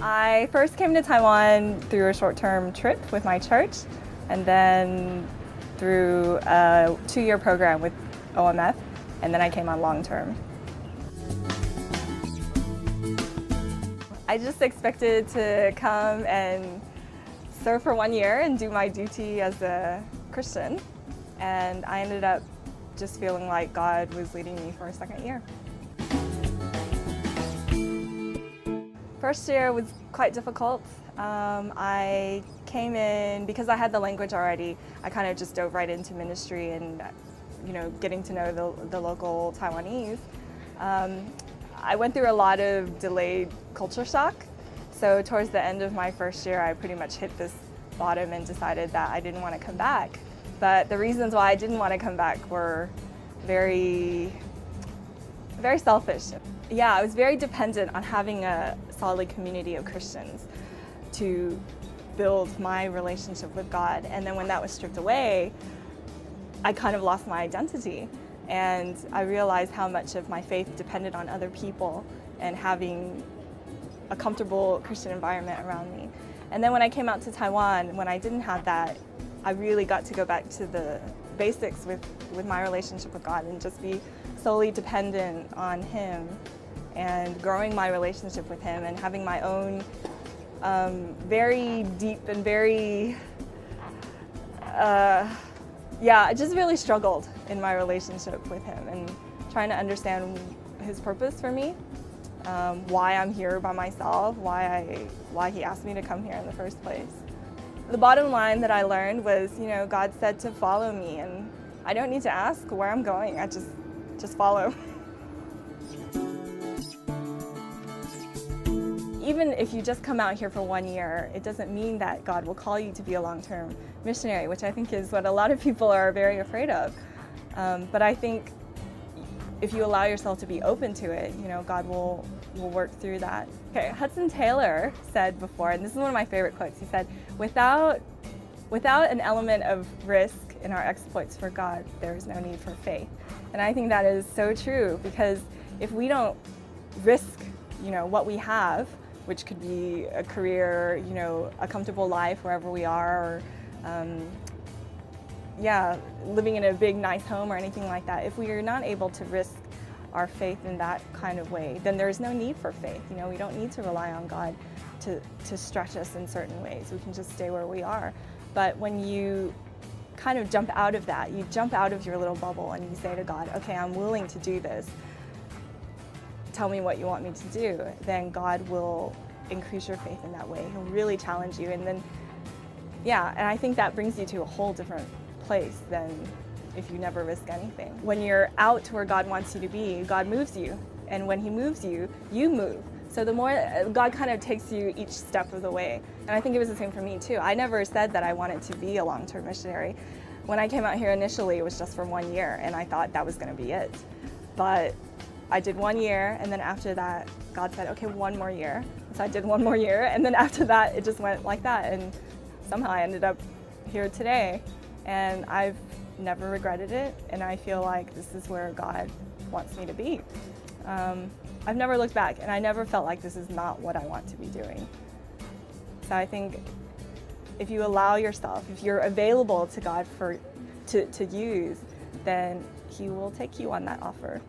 I first came to Taiwan through a short-term trip with my church, and then through a 2-year program with OMF, and then I came on long-term. I just expected to come and serve for 1 year and do my duty as a Christian, and I ended up just feeling like God was leading me for a 2nd year. First year was quite difficult. I came in, because I had the language already, I kind of just dove right into ministry and getting to know the local Taiwanese. I went through a lot of delayed culture shock. So towards the end of my first year, I pretty much hit this bottom and decided that I didn't want to come back. But the reasons why I didn't want to come back were very selfish. Yeah, I was very dependent on having a solid community of Christians to build my relationship with God. And then when that was stripped away, I kind of lost my identity. And I realized how much of my faith depended on other people and having a comfortable Christian environment around me. And then when I came out to Taiwan, when I didn't have that, I really got to go back to the basics with my relationship with God and just be solely dependent on Him and growing my relationship with Him and having my own very deep and very, I just really struggled in my relationship with Him and trying to understand His purpose for me, why I'm here by myself, why He asked me to come here in the first place. The bottom line that I learned was, God said to follow me, and I don't need to ask where I'm going, I just follow. Even if you just come out here for 1 year, it doesn't mean that God will call you to be a long-term missionary, which I think is what a lot of people are very afraid of. But I think if you allow yourself to be open to it, God will work through that. Okay, Hudson Taylor said before, and this is one of my favorite quotes, he said, without an element of risk in our exploits for God, there is no need for faith. And I think that is so true, because if we don't risk, what we have, which could be a career, a comfortable life wherever we are, or living in a big, nice home or anything like that, if we are not able to risk our faith in that kind of way, then there's no need for faith. We don't need to rely on God to stretch us in certain ways. We can just stay where we are. But when you kind of jump out of that, you jump out of your little bubble and you say to God, okay, I'm willing to do this. Tell me what you want me to do. Then God will increase your faith in that way. He'll really challenge you. And then, and I think that brings you to a whole different place than if you never risk anything. When you're out to where God wants you to be, God moves you. And when He moves you, you move. So the more God kind of takes you each step of the way. And I think it was the same for me too. I never said that I wanted to be a long-term missionary. When I came out here initially, it was just for 1 year, and I thought that was going to be it. But I did 1 year, and then after that, God said, okay, 1 more year. So I did 1 more year, and then after that, it just went like that. And somehow I ended up here today, and I've never regretted it, and I feel like this is where God wants me to be. I've never looked back, and I never felt like this is not what I want to be doing. So I think if you allow yourself, if you're available to God to use, then He will take you on that offer.